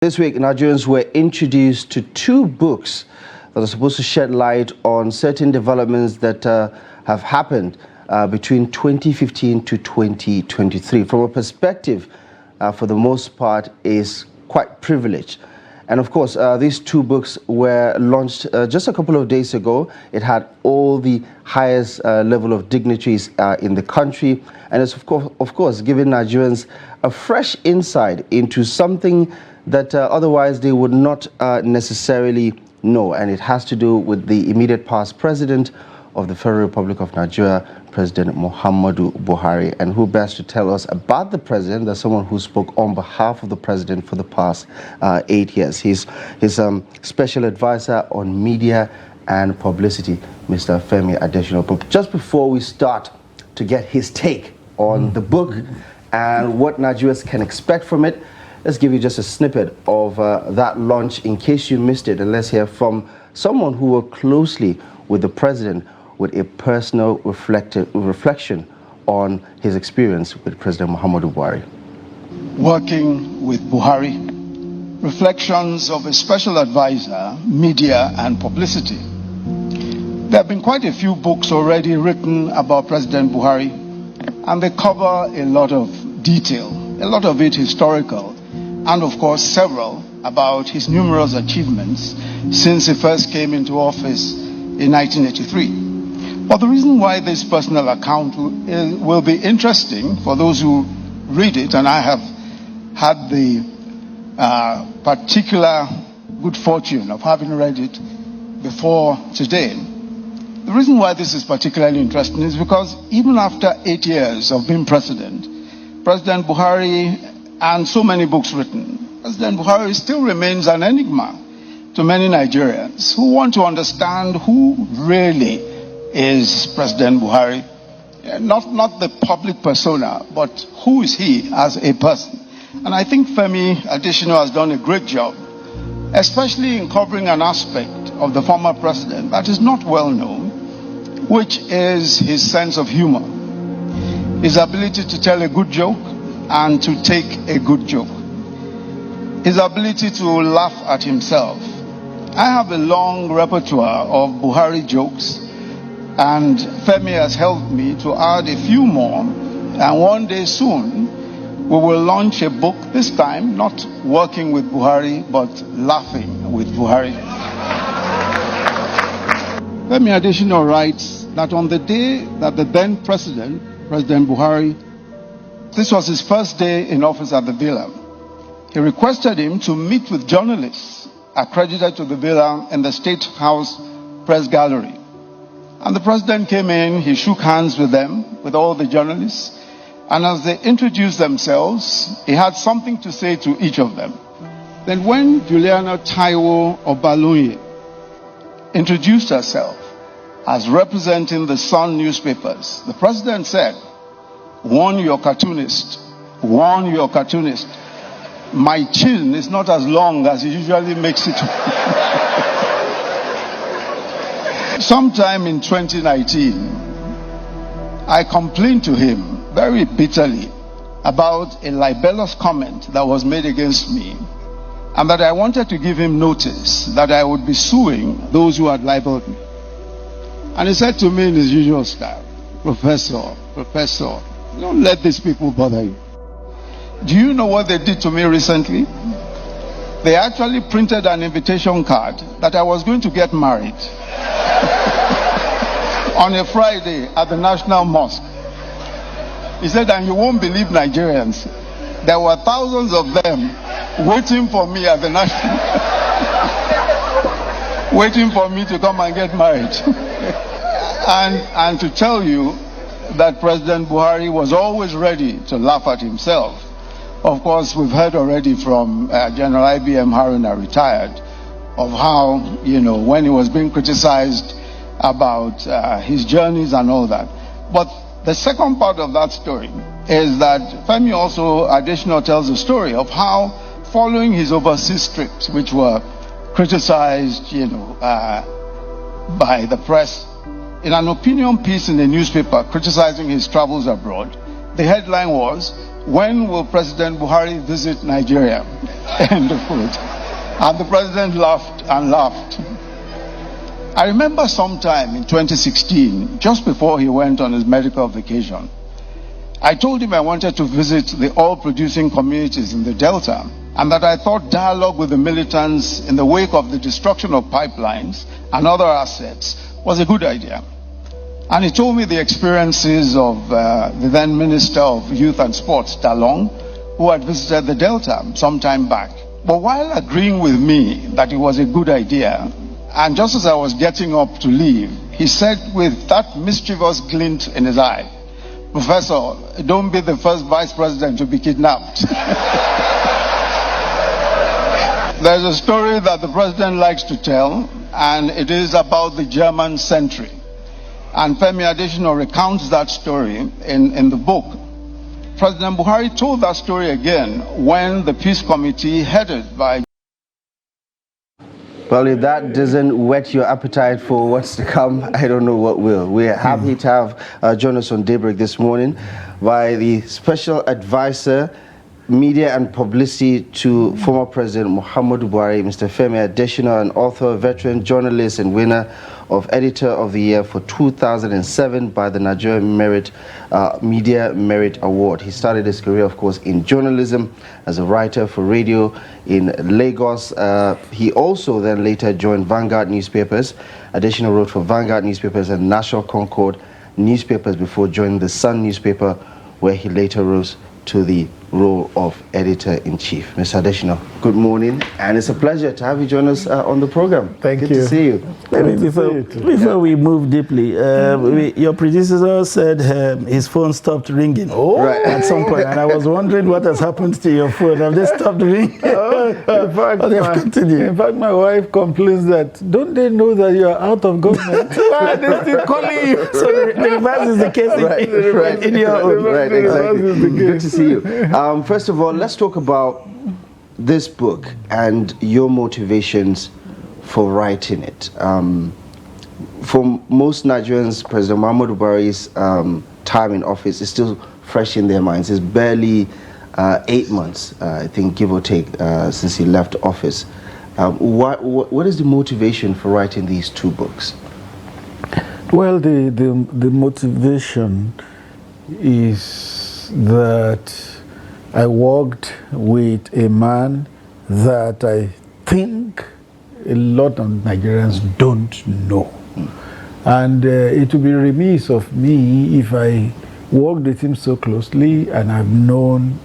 This week, Nigerians were introduced to two books that are supposed to shed light on certain developments that have happened between 2015 to 2023. From a perspective, for the most part, is quite privileged. And of course, these two books were launched just a couple of days ago. It had all the highest level of dignitaries in the country. And it's, of course, giving Nigerians a fresh insight into something that otherwise they would not necessarily know. And it has to do with the immediate past president of the Federal Republic of Nigeria, President Muhammadu Buhari. And who best to tell us about the president than someone who spoke on behalf of the president for the past 8 years. He's his special advisor on media and publicity, Mr. Femi Adesina. But just before we start to get his take on the book and what Nigerians can expect from it, let's give you just a snippet of that launch in case you missed it. And let's hear from someone who worked closely with the president with a personal reflection on his experience with President Muhammadu Buhari. Working with Buhari, reflections of a special advisor, media and publicity. There have been quite a few books already written about President Buhari, and they cover a lot of detail, a lot of it historical, and of course several about his numerous achievements since he first came into office in 1983. But the reason why this personal account will be interesting for those who read it, and I have had the particular good fortune of having read it before today. The reason why this is particularly interesting is because even after 8 years of being president, President Buhari and so many books written, President Buhari still remains an enigma to many Nigerians who want to understand who really is President Buhari. Not the public persona, but who is he as a person. And I think Femi Adesina has done a great job, especially in covering an aspect of the former president that is not well known, which is his sense of humor, his ability to tell a good joke and to take a good joke, his ability to laugh at himself. I have a long repertoire of Buhari jokes, and Femi has helped me to add a few more, and one day soon we will launch a book, this time not working with Buhari but laughing with Buhari. Femi Adesina writes that on the day that the then President Buhari, this was his first day in office at the villa, he requested him to meet with journalists accredited to the villa in the State House Press Gallery. And the president came in, he shook hands with them, with all the journalists, and as they introduced themselves, he had something to say to each of them. Then when Juliana Taiwo Obalunye introduced herself as representing the Sun newspapers, the president said, warn your cartoonist, my chin is not as long as he usually makes it. Sometime in 2019, I complained to him very bitterly about a libelous comment that was made against me, and that I wanted to give him notice that I would be suing those who had libeled me. And he said to me in his usual style, Professor, don't let these people bother you. Do you know what they did to me recently? They actually printed an invitation card that I was going to get married on a Friday at the National Mosque. He said, and you won't believe Nigerians, there were thousands of them waiting for me at the National waiting for me to come and get married. and to tell you that President Buhari was always ready to laugh at himself. Of course, we've heard already from General IBM Haruna, retired, of how, when he was being criticized about his journeys and all that. But the second part of that story is that Femi also additionally tells a story of how, following his overseas trips, which were criticized, by the press, in an opinion piece in the newspaper criticizing his travels abroad, The headline was, "When will President Buhari visit Nigeria?" End of quote. And the president laughed and laughed. I remember sometime in 2016, just before he went on his medical vacation, I told him I wanted to visit the oil-producing communities in the Delta, and that I thought dialogue with the militants in the wake of the destruction of pipelines and other assets was a good idea. And he told me the experiences of the then Minister of Youth and Sports, Dalong, who had visited the Delta some time back. But while agreeing with me that it was a good idea, and just as I was getting up to leave, he said with that mischievous glint in his eye, "Professor, don't be the first vice president to be kidnapped." There's a story that the president likes to tell, and it is about the German sentry. And Femi Adesina recounts that story in the book. President Buhari told that story again when the Peace Committee headed by... Well, if that doesn't whet your appetite for what's to come, I don't know what will. We're happy to have join us on Daybreak this morning by the Special Advisor, Media and Publicity to former President Muhammadu Buhari, Mr. Femi Adesina, an author, veteran journalist and winner of Editor of the Year for 2007 by the Nigerian Media Merit Award. He started his career, of course, in journalism as a writer for radio in Lagos. He also then later joined Vanguard newspapers. Adesina wrote for Vanguard newspapers and National Concord newspapers before joining the Sun newspaper, where he later rose to the role of editor-in-chief. Mr. Adesina, good morning, and it's a pleasure to have you join us on the program. Thank you. Good to see you. Before we move deeply, your predecessor said his phone stopped ringing at some point, and I was wondering what has happened to your phone. Have they stopped ringing? In fact, my wife complains that, don't they know that you are out of government? Why are they still calling you? So the reverse is the case in your own. Right, exactly. Good to see you. First of all, let's talk about this book and your motivations for writing it. For most Nigerians, President Muhammadu Buhari's time in office is still fresh in their minds. It's barely 8 months, I think, give or take, since he left office. What is the motivation for writing these two books? Well, the motivation is that I worked with a man that I think a lot of Nigerians don't know. And it would be remiss of me if I worked with him so closely and I've known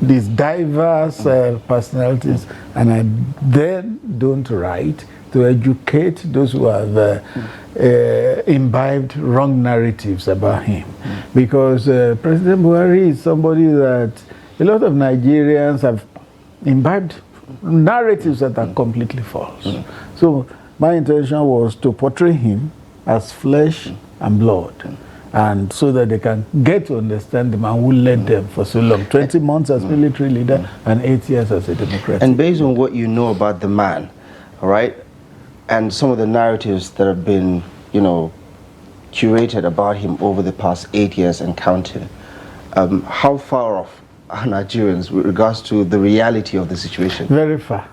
these diverse personalities, and I then don't write to educate those who have imbibed wrong narratives about him. Because President Buhari is somebody that a lot of Nigerians have imbibed narratives that are completely false. So my intention was to portray him as flesh and blood, and so that they can get to understand the man who led them for so long, 20 months as military leader and 8 years as a Democrat. And based on what you know about the man, all right, and some of the narratives that have been, curated about him over the past 8 years and counting, how far off are Nigerians with regards to the reality of the situation? Very far,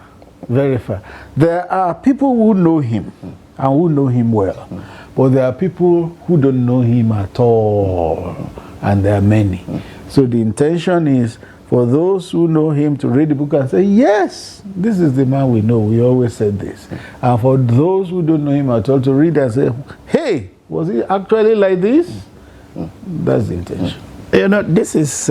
very far. There are people who know him and who know him well, but there are people who don't know him at all, and there are many. So the intention is for those who know him to read the book and say, yes, this is the man we know, we always said this. And for those who don't know him at all to read and say, hey, was he actually like this? That's the intention. This is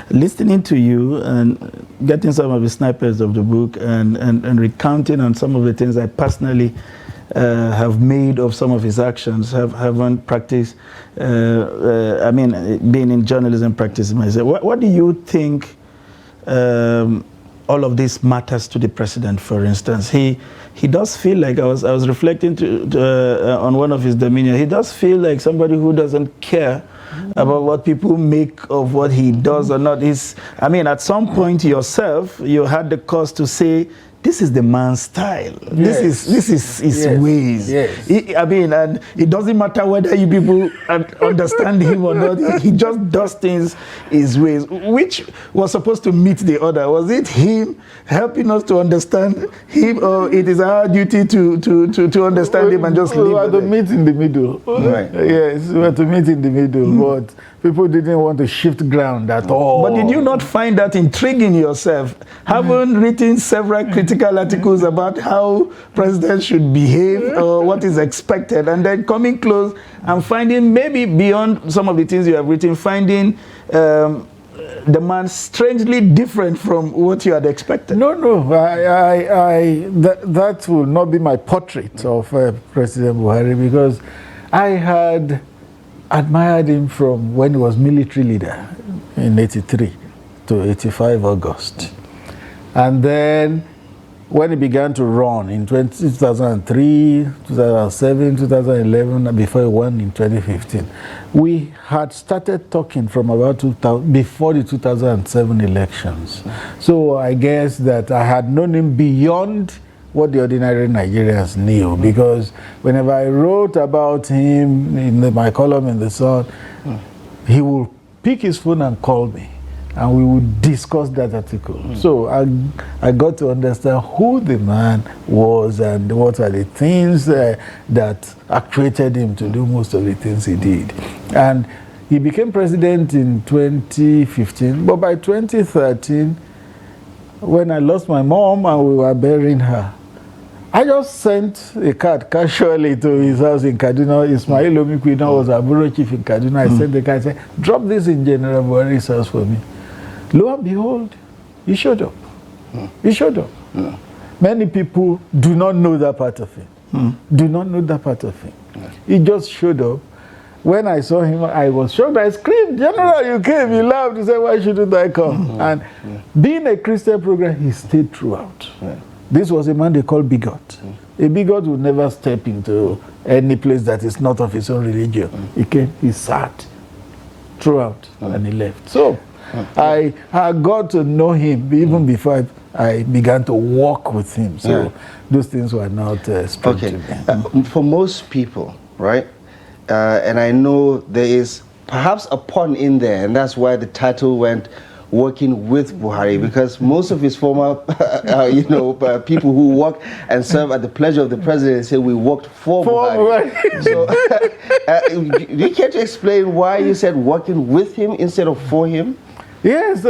listening to you and getting some of the snipers of the book and recounting on some of the things I personally have made of some of his actions, haven't practiced, being in journalism practice myself. What do you think all of this matters to the president, for instance? He does feel like, I was reflecting on one of his demeanor, he does feel like somebody who doesn't care about what people make of what he does or not. At some point yourself, you had the cause to say this is the man's style. Yes. This is his Yes. ways. Yes. I mean, and it doesn't matter whether you people understand him or not. He just does things his ways. Which was supposed to meet the other? Was it him helping us to understand him, or it is our duty to understand him and just we leave were it to there? meet in the middle. Right. Yes, we were to meet in the middle, but people didn't want to shift ground at all. But did you not find that intriguing yourself? Having written several critical articles about how presidents should behave or what is expected, and then coming close and finding, maybe beyond some of the things you have written, finding the man strangely different from what you had expected? No, that will not be my portrait of President Buhari, because I had admired him from when he was military leader in 83 to 85 August. And then when he began to run in 2003, 2007, 2011, and before he won in 2015, we had started talking from about 2000, before the 2007 elections. So I guess that I had known him beyond what the ordinary Nigerians knew, because whenever I wrote about him in my column in The Sun, he would pick his phone and call me, and we would discuss that article. So I got to understand who the man was and what are the things that actuated him to do most of the things he did. And he became president in 2015, but by 2013, when I lost my mom and we were burying her, I just sent a card casually to his house in Kaduna. Ismail Omikwina was our bureau chief in Kaduna. I sent the card and said, drop this in General Buhari's house for me. Lo and behold, he showed up. He showed up. Many people do not know that part of him. Do not know that part of him. He just showed up. When I saw him, I was shocked. I screamed, General, you came. He laughed. He said, why shouldn't I come? And being a Christian program, he stayed throughout. This was a man they call bigot. A bigot would never step into any place that is not of his own religion. He came, he sat throughout, and he left. So I got to know him even before I began to walk with him. So those things were not strange to me. For most people, right? And I know there is perhaps a pun in there, and that's why the title went working with Buhari, because most of his former, people who work and serve at the pleasure of the president say we worked for Buhari. So, do you care to explain why you said working with him instead of for him? Yes,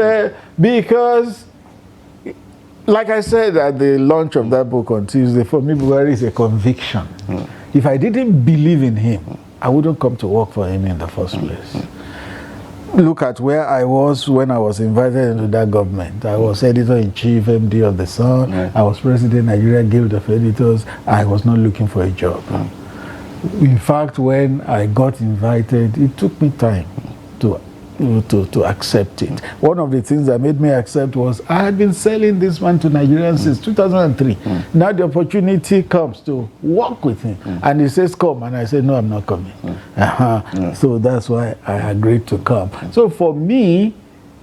because, like I said at the launch of that book on Tuesday, for me, Buhari is a conviction. If I didn't believe in him, I wouldn't come to work for him in the first place. Look at where I was when I was invited into that government. I was editor-in-chief, MD of The Sun. I was president of Nigeria Guild of Editors. I was not looking for a job. In fact, when I got invited, it took me time to accept it. One of the things that made me accept was I had been selling this man to Nigerians since 2003. Now the opportunity comes to work with him. And he says, come. And I said, no, I'm not coming. So that's why I agreed to come. So for me,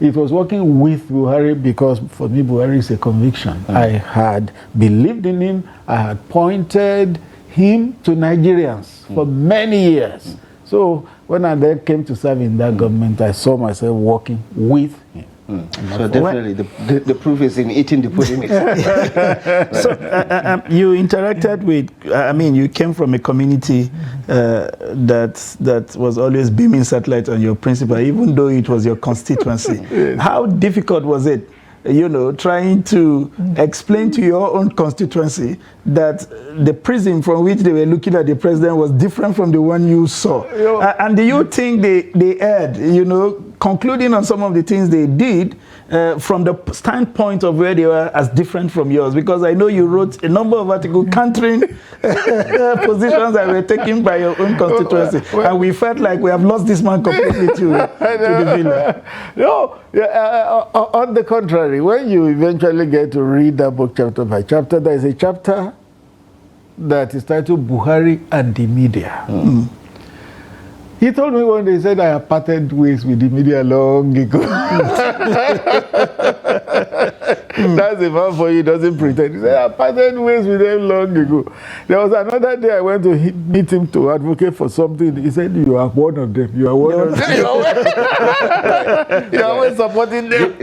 it was working with Buhari, because for me, Buhari is a conviction. I had believed in him. I had pointed him to Nigerians for many years. So when I then came to serve in that government, I saw myself working with him. So definitely, the proof is in eating the pudding. So you interacted with, you came from a community that was always beaming satellite on your principal, even though it was your constituency. How difficult was it, trying to explain to your own constituency that the prism from which they were looking at the president was different from the one you saw? And do you think they erred, concluding on some of the things they did from the standpoint of where they were as different from yours? Because I know you wrote a number of articles countering positions that were taken by your own constituency. And we felt like we have lost this man completely to the villain. No, on the contrary, when you eventually get to read that book chapter by chapter, there is a chapter that is titled Buhari and the Media. He told me one day, he said, I have parted ways with the media long ago. That's a man for you, doesn't pretend. He said, I parted ways with them long ago. There was another day I went to meet him to advocate for something. He said, you are one of them. You are one of them. You are always supporting them.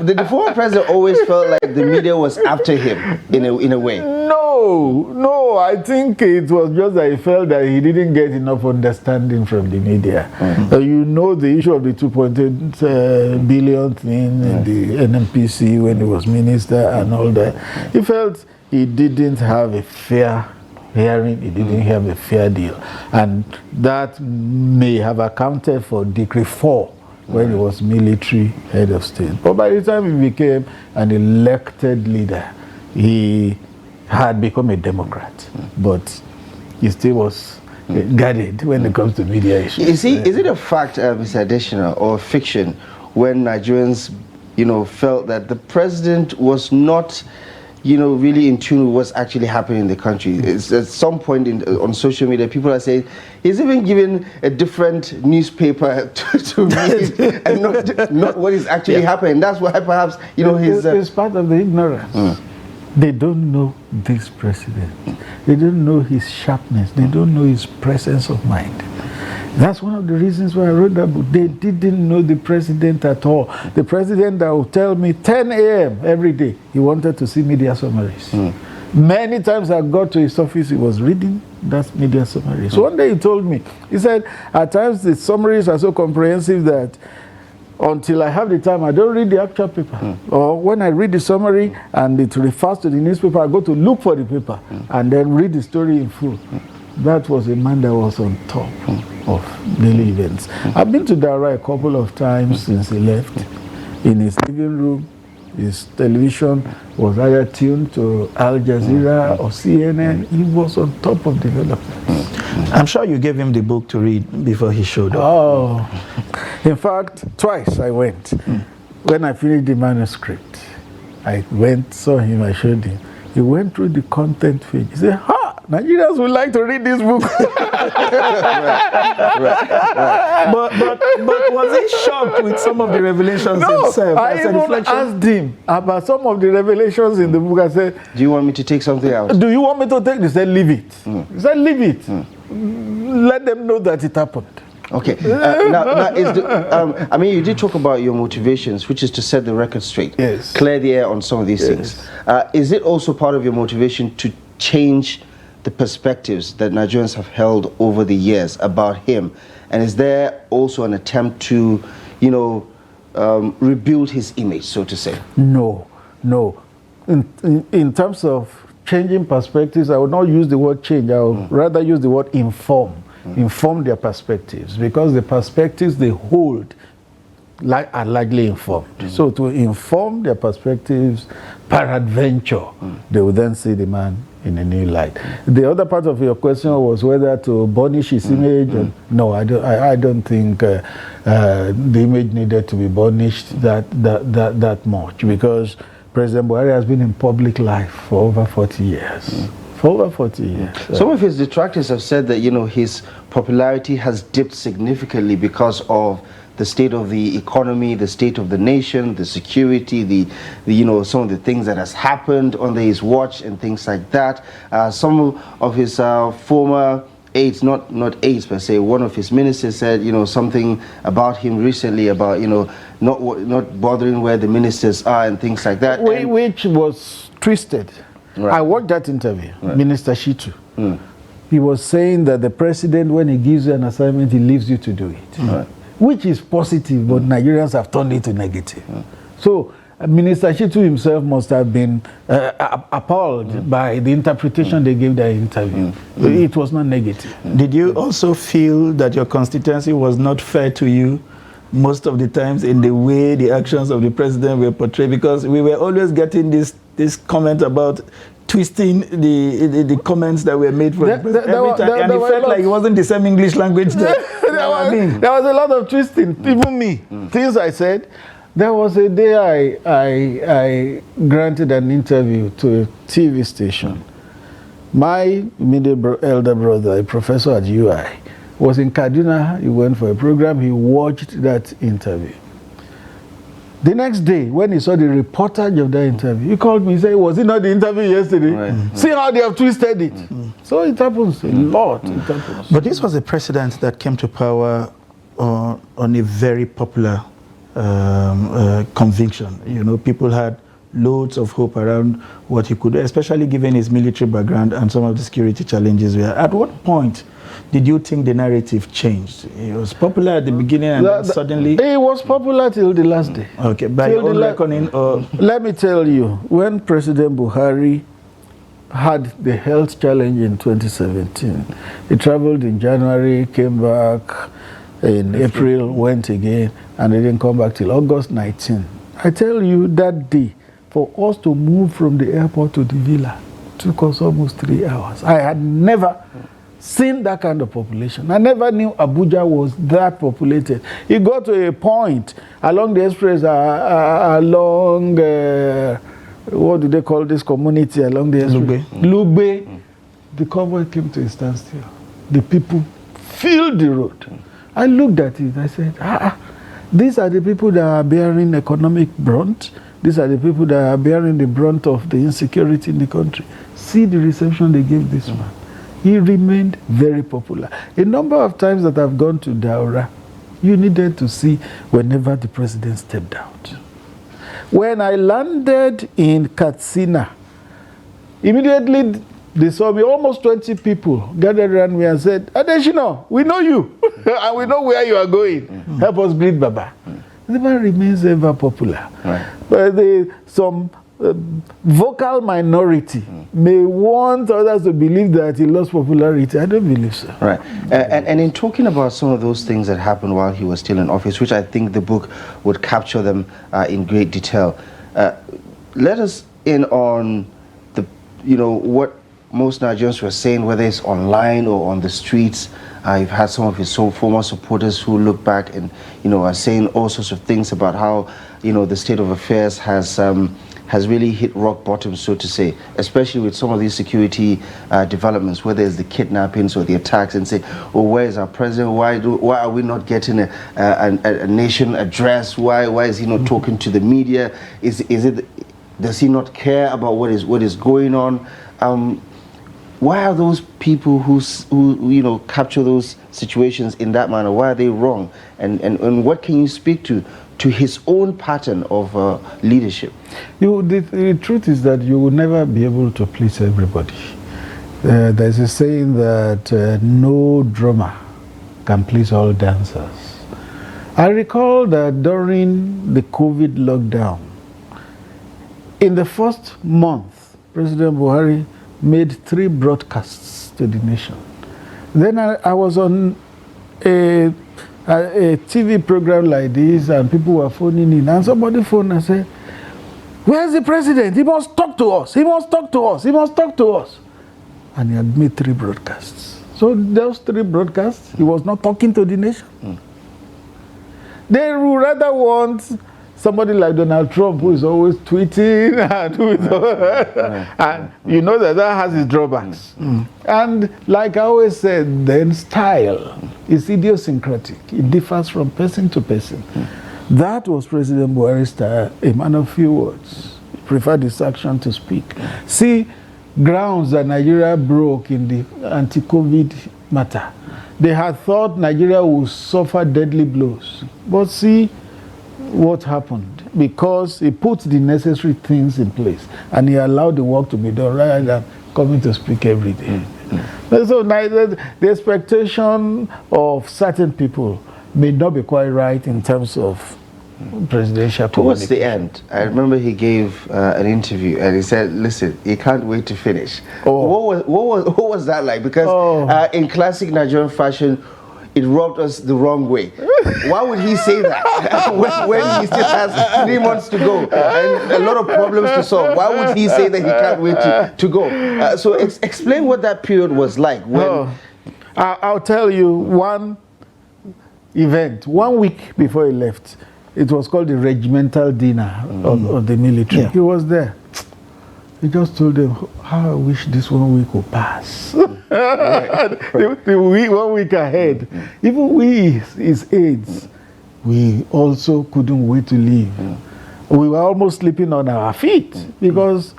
The former president always felt like the media was after him in a way. No, I think it was just that he felt that he didn't get enough understanding from the media. You know the issue of the 2.8 billion thing in the NMPC when he was minister and all that. He felt he didn't have a fair hearing, he didn't have a fair deal. And that may have accounted for Decree 4 when he was military head of state. But by the time he became an elected leader, he had become a Democrat, but he still was guarded when it comes to media issues. Is it a fact, Mr. Additional, or fiction, when Nigerians, felt that the president was not, really in tune with what's actually happening in the country? It's at some point on social media, people are saying he's even given a different newspaper to read and not what is actually happening. That's why perhaps it's part of the ignorance. They don't know this president. They don't know his sharpness. They don't know his presence of mind. That's one of the reasons why I wrote that book. They didn't know the president at all. The president that would tell me 10 a.m. every day, he wanted to see media summaries. Many times I got to his office, he was reading that media summary. So one day he told me, he said, at times the summaries are so comprehensive that until I have the time, I don't read the actual paper. Or when I read the summary and it refers to the newspaper, I go to look for the paper and then read the story in full. That was a man that was on top of daily events. I've been to Dara a couple of times since he left. In his living room, his television was either tuned to Al Jazeera or CNN. He was on top of developments. I'm sure you gave him the book to read before he showed up. Oh, in fact, twice I went. When I finished the manuscript, I went, saw him, I showed him. He went through the content page. He said, ha, Nigerians would like to read this book. But was he shocked with some of the revelations himself? I even asked him about some of the revelations in the book. I said, do you want me to take something out? Do you want me to take? He said, leave it. He said, leave it. Let them know that it happened. Okay. Now you did talk about your motivations, which is to set the record straight. Yes. Clear the air on some of these things. Is it also part of your motivation to change the perspectives that Nigerians have held over the years about him? And is there also an attempt to, rebuild his image, so to say? No. In terms of changing perspectives, I would not use the word change. I would rather use the word inform. Inform their perspectives, because the perspectives they hold are largely informed. So to inform their perspectives, peradventure, they will then see the man in a new light. The other part of your question was whether to burnish his image. No, I don't think the image needed to be burnished that much, because President Buhari has been in public life for over 40 years. For over 40 years. Some of his detractors have said that, his popularity has dipped significantly because of the state of the economy, the state of the nation, the security, the some of the things that has happened under his watch and things like that. Some of his former aides, not aides per se, one of his ministers said, something about him recently about, not bothering where the ministers are and things like that. Which was twisted. Right. I watched that interview, Minister Shitu. He was saying that the president, when he gives you an assignment, he leaves you to do it. Which is positive, but Nigerians have turned it to negative. So Minister Shitu himself must have been appalled by the interpretation they gave that interview. It was not negative. Did you also feel that your constituency was not fair to you most of the times in the way the actions of the president were portrayed? Because we were always getting this comment about twisting the comments that were made from the president every time, and it felt like it wasn't the same English language that there was a lot of twisting. Even me, things I said. There was a day I granted an interview to a TV station. My immediate elder brother, a professor at UI, was in Kaduna. He went for a program. He watched that interview. The next day, when he saw the reportage of that interview, he called me and said, was it not the interview yesterday? Right. See how they have twisted it. So it happens a lot. It happens. But this was a president that came to power on a very popular conviction. You know, people had loads of hope around what he could do, especially given his military background and some of the security challenges we had. At what point did you think the narrative changed? It was popular at the beginning and then suddenly... It was popular till the last day. Okay, by your own reckoning or... Let me tell you, when President Buhari had the health challenge in 2017, he traveled in January, came back in April, went again, and he didn't come back till August 19. I tell you, that day, for us to move from the airport to the villa, took us almost 3 hours. I had never seen that kind of population. I never knew Abuja was that populated. It got to a point along the express, along, what do they call this community along the express? Lugbe. The convoy came to a standstill. The people filled the road. I looked at it, I said, these are the people that are bearing economic brunt. These are the people that are bearing the brunt of the insecurity in the country. See the reception they gave this man. He remained very popular. A number of times that I've gone to Daura, you needed to see whenever the president stepped out. When I landed in Katsina, immediately they saw me, almost 20 people gathered around me and said, Adeshino, we know you, and we know where you are going. Help us greet Baba. The man remains ever popular. Right. But some vocal minority may want others to believe that he lost popularity. I don't believe so. Right. And in talking about some of those things that happened while he was still in office, which I think the book would capture them in great detail, let us in on the, what most Nigerians were saying, whether it's online or on the streets. I've had some of his former supporters who look back and, are saying all sorts of things about how, the state of affairs has really hit rock bottom, so to say, especially with some of these security developments, whether it's the kidnappings or the attacks, and say, oh, where is our president? Why are we not getting a nation address? Why is he not talking to the media? Does he not care about what is going on? Why are those people who capture those situations in that manner, why are they wrong? And what can you speak to his own pattern of leadership? The truth is that you will never be able to please everybody. There's a saying that no drummer can please all dancers. I recall that during the COVID lockdown, in the first month, President Buhari made 3 broadcasts to the nation. Then I was on a TV program like this, and people were phoning in, and somebody phoned and said, where's the president? He must talk to us. He must talk to us. He must talk to us. And he had made 3 broadcasts. So those 3 broadcasts, he was not talking to the nation. They would rather want somebody like Donald Trump, who is always tweeting, and you know that has its drawbacks. And like I always said, then style is idiosyncratic. It differs from person to person. That was President Buhari's style, a man of few words. He preferred his action to speak. See, grounds that Nigeria broke in the anti-COVID matter. They had thought Nigeria would suffer deadly blows. But see what happened, because he put the necessary things in place and he allowed the work to be done rather than coming to speak every day. So the expectation of certain people may not be quite right in terms of presidential towards the end. I remember he gave an interview and he said, listen, he can't wait to finish. What was that like? Because in classic Nigerian fashion, it rubbed us the wrong way. Why would he say that when he still has 3 months to go and a lot of problems to solve? Why would he say that he can't wait to go? So explain what that period was like. I'll tell you one event. 1 week before he left, it was called the regimental dinner of the military. Yeah. He was there. He just told them, how I wish this 1 week would pass. the 1 week ahead. Even we, his aides, we also couldn't wait to leave. We were almost sleeping on our feet because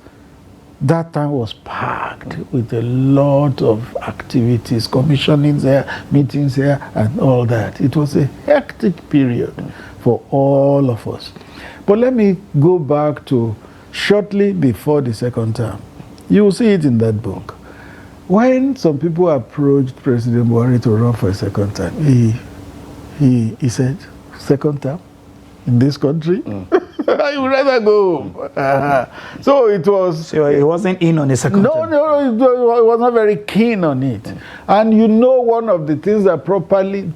that time was packed with a lot of activities, commissionings there, meetings here, and all that. It was a hectic period for all of us. But let me go back to shortly before the second term. You will see it in that book. When some people approached President Buhari to run for a second term, he said, second term in this country? I would rather go. So it was... So he wasn't in on the second term? No, he was not very keen on it. And you know, one of the things that probably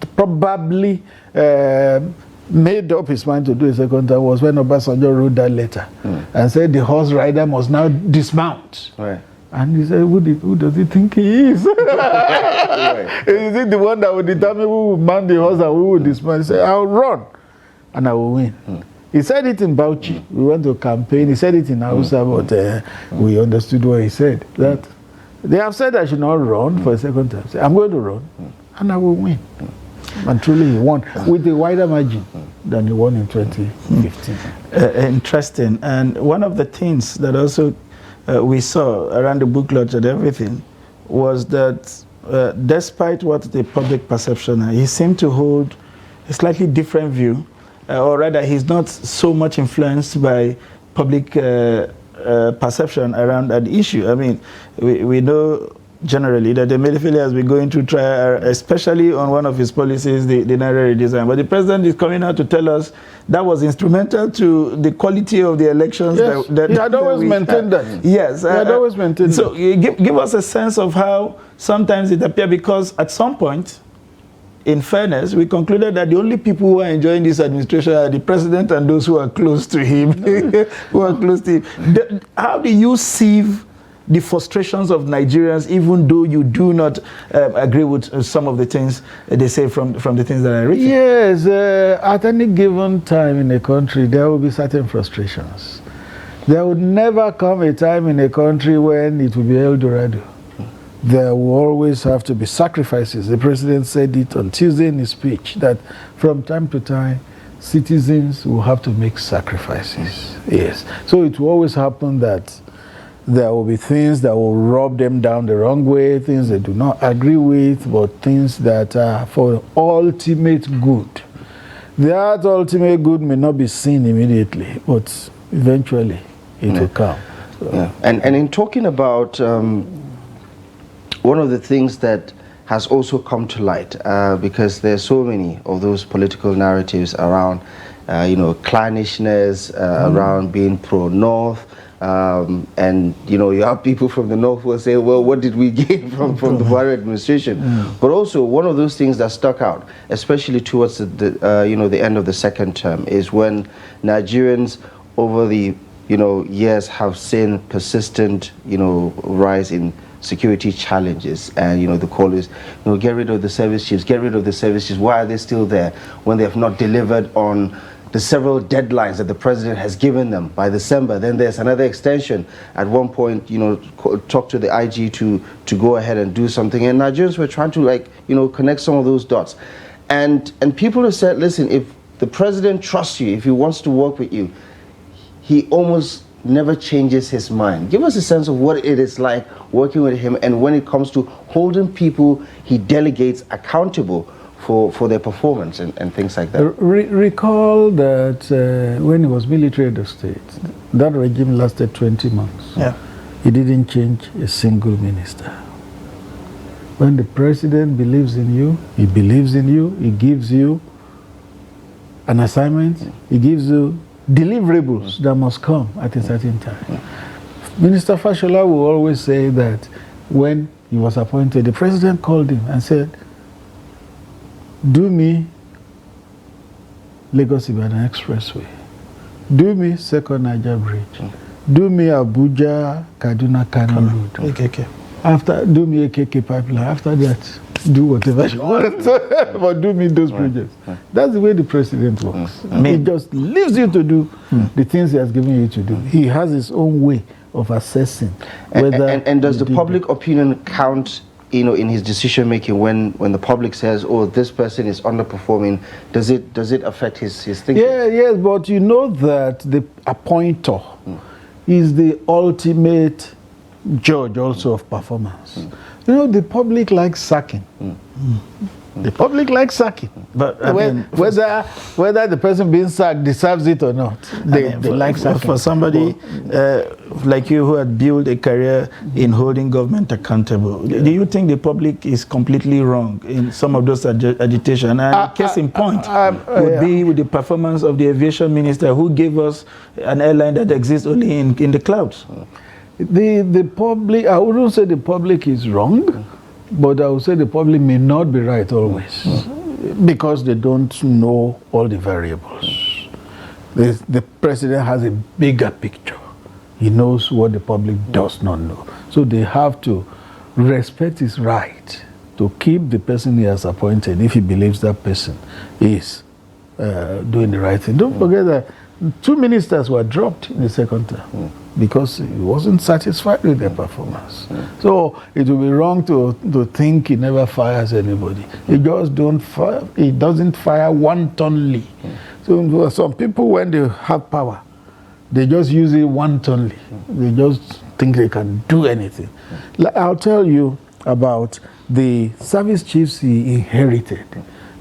made up his mind to do a second term was when Obasanjo wrote that letter and said the horse rider must now dismount. Right. And he said, who does he think he is? Right. Is it the one that will determine who will mount the horse and who will dismount? He said, I'll run and I will win. He said it in Bauchi. We went to campaign. He said it in Hausa, but we understood what he said. That they have said I should not run for a second time. So I'm going to run and I will win. And truly he won with a wider margin than he won in 2015. Interesting. And one of the things that also we saw around the book launch and everything was that despite what the public perception, he seemed to hold a slightly different view, or rather he's not so much influenced by public perception around an issue. I mean, we know generally that the Emefiele has been going to try, especially on one of his policies, the Naira redesign. But the president is coming out to tell us that was instrumental to the quality of the elections. Yes, he had always maintained that. Yes. He had always maintained that. So give us a sense of how sometimes it appears, because at some point, in fairness, we concluded that the only people who are enjoying this administration are the president and those who are close to him. How do you sieve the frustrations of Nigerians, even though you do not agree with some of the things they say from the things that are written? Yes, at any given time in a country, there will be certain frustrations. There would never come a time in a country when it will be El Dorado. There will always have to be sacrifices. The president said it on Tuesday in his speech, that from time to time, citizens will have to make sacrifices. Yes. So it will always happen that there will be things that will rub them down the wrong way, things they do not agree with, but things that are for ultimate good. That ultimate good may not be seen immediately, but eventually it will come. So. Yeah. And in talking about one of the things that has also come to light, because there are so many of those political narratives around, clannishness, around being pro-North, and you have people from the North who will say, well, what did we gain from the Buhari administration? But also one of those things that stuck out, especially towards the end of the second term, is when Nigerians over the years have seen persistent rise in security challenges, and the call is get rid of the service chiefs, get rid of the service chiefs. Why are they still there when they have not delivered on the several deadlines that the president has given them by December? Then there's another extension. At one point, talk to the IG to go ahead and do something. And Nigerians were trying to connect some of those dots. And people have said, listen, if the president trusts you, if he wants to work with you, he almost never changes his mind. Give us a sense of what it is like working with him, and when it comes to holding people he delegates accountable for their performance and things like that. Recall that when he was military head of state, that regime lasted 20 months. Yeah. He didn't change a single minister. When the president believes in you, he believes in you, he gives you an assignment, he gives you deliverables that must come at a certain time. Minister Fashola will always say that when he was appointed, the president called him and said, do me Lagos-Ibadan Expressway, do me Second Niger Bridge, do me Abuja-Kaduna-Kano Road. Okay. After, do me AKK pipeline. After that, do whatever you want. But do me those projects. That's the way the president works. He just leaves you to do the things he has given you to do. He has his own way of assessing whether. whether. And does the public opinion count, in his decision making when the public says, "Oh, this person is underperforming"? Does it affect his thinking? Yeah, yes, but you know that the appointer is the ultimate judge also of performance. The public likes sacking. The public likes sacking. But whether the person being sacked deserves it or not, they like sacking. For somebody like you who had built a career in holding government accountable, do you think the public is completely wrong in some of those agitation? And case in point would be with the performance of the aviation minister who gave us an airline that exists only in the clouds. The public, I wouldn't say the public is wrong, but I would say the public may not be right always because they don't know all the variables. The president has a bigger picture. He knows what the public does not know. So they have to respect his right to keep the person he has appointed if he believes that person is doing the right thing. Don't forget that 2 ministers were dropped in the second term because he wasn't satisfied with their performance. So it would be wrong to think he never fires anybody. He just doesn't fire wantonly. So some people, when they have power, they just use it wantonly. They just think they can do anything. I'll tell you about the service chiefs he inherited.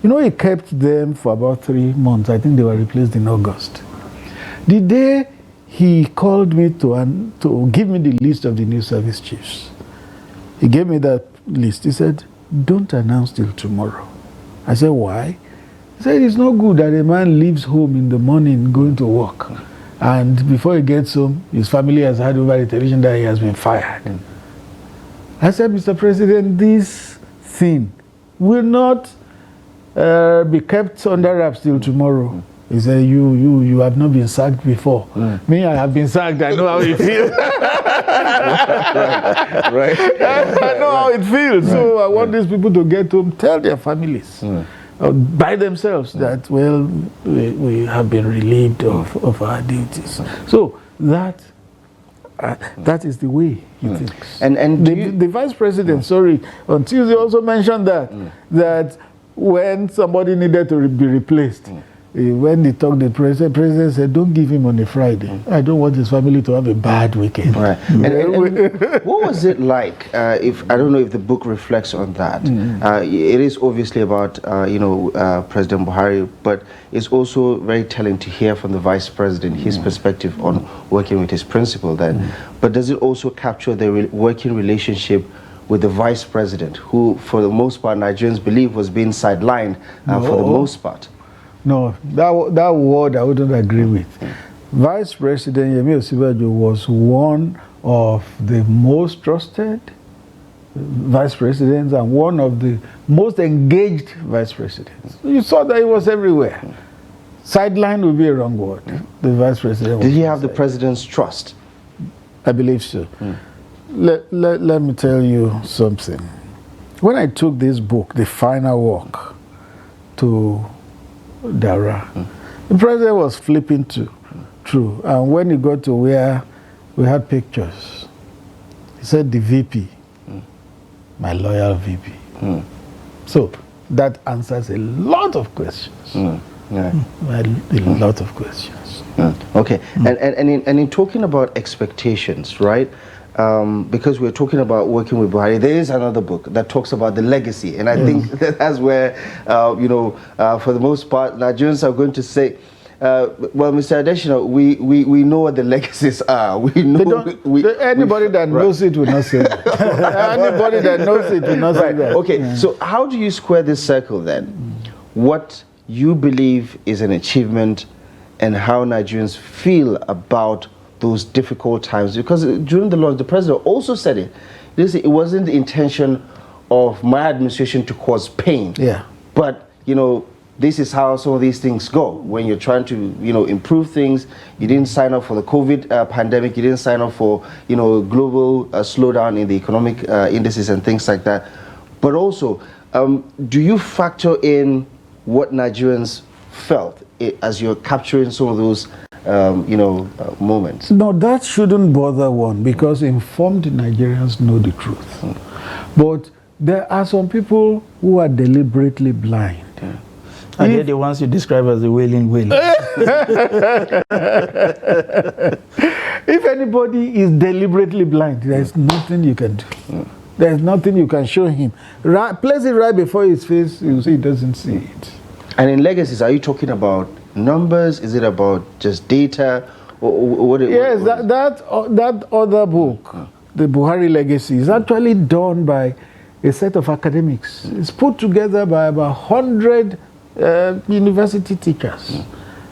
He kept them for about 3 months. I think they were replaced in August. The day he called me to give me the list of the new service chiefs, he gave me that list. He said, "Don't announce till tomorrow." I said, "Why?" He said, "It's not good that a man leaves home in the morning going to work, and before he gets home, his family has heard over the television that he has been fired." I said, "Mr. President, this thing will not be kept under wraps till tomorrow." He said, you have not been sacked before. Me, I have been sacked. I know how it feels. Right. I know how it feels. So I want these people to get home, tell their families by themselves that, well, we have been relieved of our duties. So that is the way he thinks. And the vice president, on Tuesday also mentioned that when somebody needed to be replaced, when they talked, the president said, "Don't give him on a Friday. I don't want his family to have a bad weekend." Right. And what was it like? If I don't know if the book reflects on that. It is obviously about President Buhari, but it's also very telling to hear from the vice president his perspective on working with his principal. Then, but does it also capture the working relationship with the vice president, who, for the most part, Nigerians believe was being sidelined for the most part? No, that word I wouldn't agree with. Vice President Yemi Osinbajo was one of the most trusted vice presidents and one of the most engaged vice presidents. You saw that he was everywhere. Sideline would be a wrong word. The vice president. Did he have the president's trust? I believe so. Let me tell you something. When I took this book, The Final Walk, to Dara, the president was flipping through. And when he got to where we had pictures, he said, "The VP, my loyal VP." So that answers a lot of questions. A lot of questions. Okay. And in talking about expectations, right? Because we're talking about working with Buhari, there is another book that talks about the legacy, and I think that's where, for the most part, Nigerians are going to say, well, Mr. Adesina, we know what the legacies are. We know anybody that knows it will not say that. Anybody that knows it will not say that. Okay, so how do you square this circle then? What you believe is an achievement and how Nigerians feel about those difficult times, because during the launch, the president also said it wasn't the intention of my administration to cause pain. Yeah. But, this is how some of these things go. When you're trying to, improve things, you didn't sign up for the COVID pandemic, you didn't sign up for, global slowdown in the economic indices and things like that. But also, do you factor in what Nigerians felt as you're capturing some of those moments? No, that shouldn't bother one, because informed Nigerians know the truth. But there are some people who are deliberately blind. And they're the ones you describe as the wailing whale. If anybody is deliberately blind, there is nothing you can do. There is nothing you can show him. Place it right before his face, you see he doesn't see it. And in legacies, are you talking about numbers? Is it about just data? Yes, that other book, The Buhari Legacy, is actually done by a set of academics. It's put together by about 100 university teachers,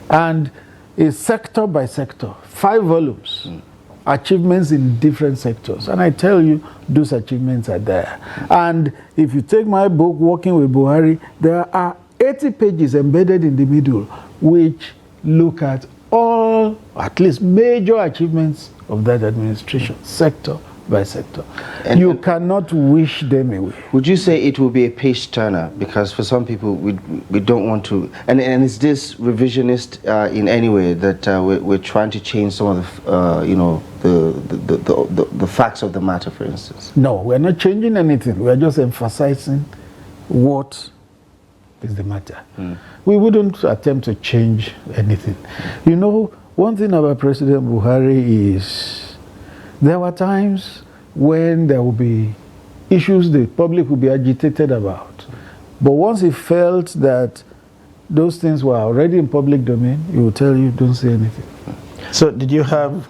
and is sector by sector, 5 volumes, achievements in different sectors. And I tell you, those achievements are there. And if you take my book, Working with Buhari, there are 80 pages embedded in the middle, which look at all, at least major achievements of that administration, sector by sector. And you cannot wish them away. Would you say it will be a page turner? Because for some people, we don't want to. And is this revisionist in any way, that we're trying to change some of the facts of the matter, for instance? No, we're not changing anything. We're just emphasizing what is the matter. We wouldn't attempt to change anything. You know, one thing about President Buhari is there were times when there will be issues the public will be agitated about. But once he felt that those things were already in public domain, he will tell you, don't say anything. So did you have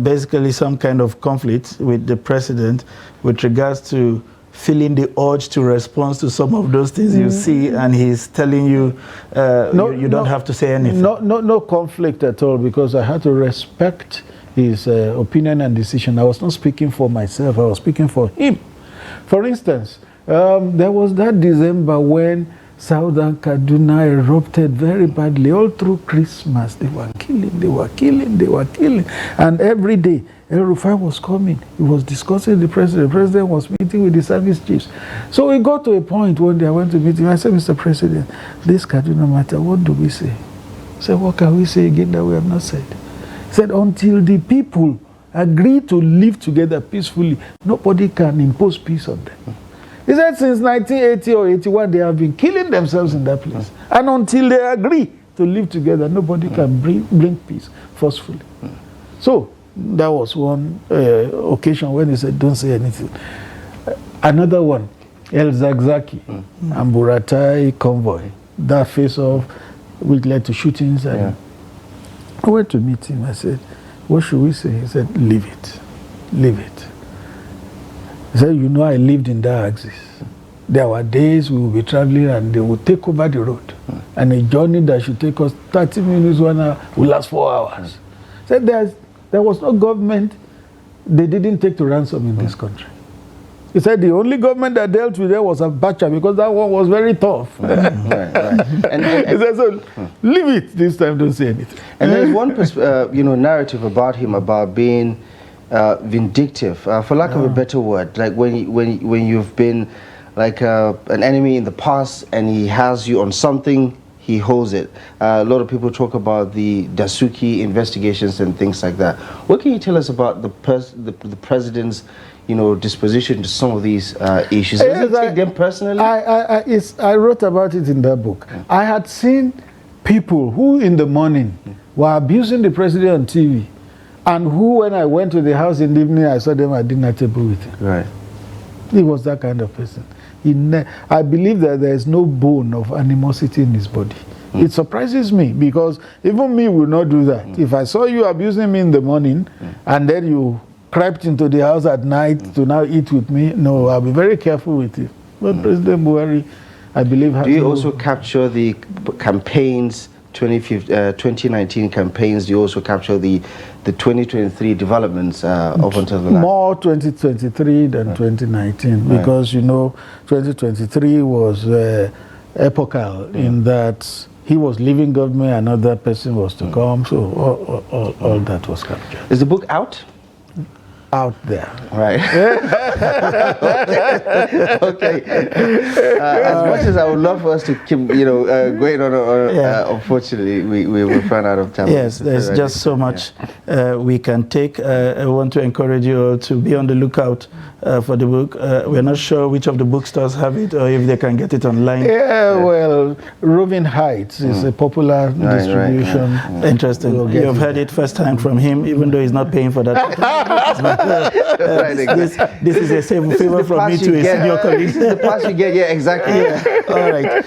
basically some kind of conflict with the president with regards to feeling the urge to respond to some of those things you see, and he's telling you you don't have to say anything? No conflict at all, because I had to respect his opinion and decision. I was not speaking for myself, I was speaking for him. For instance, there was that December when Southern Kaduna erupted very badly. All through Christmas, they were killing. And every day, El Rufai was coming. He was discussing the president. The president was meeting with the service chiefs. So we got to a point one day I went to meet him. I said, Mr. President, this Kaduna matter, what do we say? I said, what can we say again that we have not said? He said, until the people agree to live together peacefully, nobody can impose peace on them. He said since 1980 or 81, they have been killing themselves in that place. And until they agree to live together, nobody can bring peace forcefully. So that was one occasion when he said, don't say anything. Another one, El Zagzaki and Buratai convoy, that face-off which led to shootings. And I went to meet him. I said, what should we say? He said, leave it. Leave it. He said, you know, I lived in that axis. There were days we would be traveling and they would take over the road. And a journey that should take us 30 minutes, 1 hour, will last 4 hours. He said, there was no government they didn't take to ransom in this country. He said the only government that dealt with them was Abacha, because that one was very tough. And he said, so leave it this time, don't say anything. And there's one narrative about him about being vindictive, for lack of a better word, like when you've been like an enemy in the past and he has you on something, he holds it. A lot of people talk about the Dasuki investigations and things like that. What can you tell us about the president's disposition to some of these issues? Does it take them personally? I wrote about it in that book. I had seen people who in the morning were abusing the president on TV, and who, when I went to the house in the evening, I saw them at dinner table with him. Right. He was that kind of person. I believe that there is no bone of animosity in his body. It surprises me, because even me will not do that. If I saw you abusing me in the morning and then you crept into the house at night to now eat with me, no, I'll be very careful with you. But President Buhari, I believe, has Do you also capture the campaigns, 2019 campaigns? Do you also capture the 2023 developments up until the last? More 2023 than 2019, because 2023 was epochal in that he was leaving government, another person was to come, so all that was captured. Is the book out? out there. Right. Okay. As much as I would love for us to keep, going on, unfortunately, we will run out of time. Yes, there's just so much we can take. I want to encourage you all to be on the lookout for the book. We're not sure which of the bookstores have it or if they can get it online. Yeah, well, Roving Heights is a popular distribution. Right. Interesting. You've heard it first time from him, even though he's not paying for that. This is a favor from me to a senior colleague. This is the pass you get, yeah, exactly. Yeah. All right.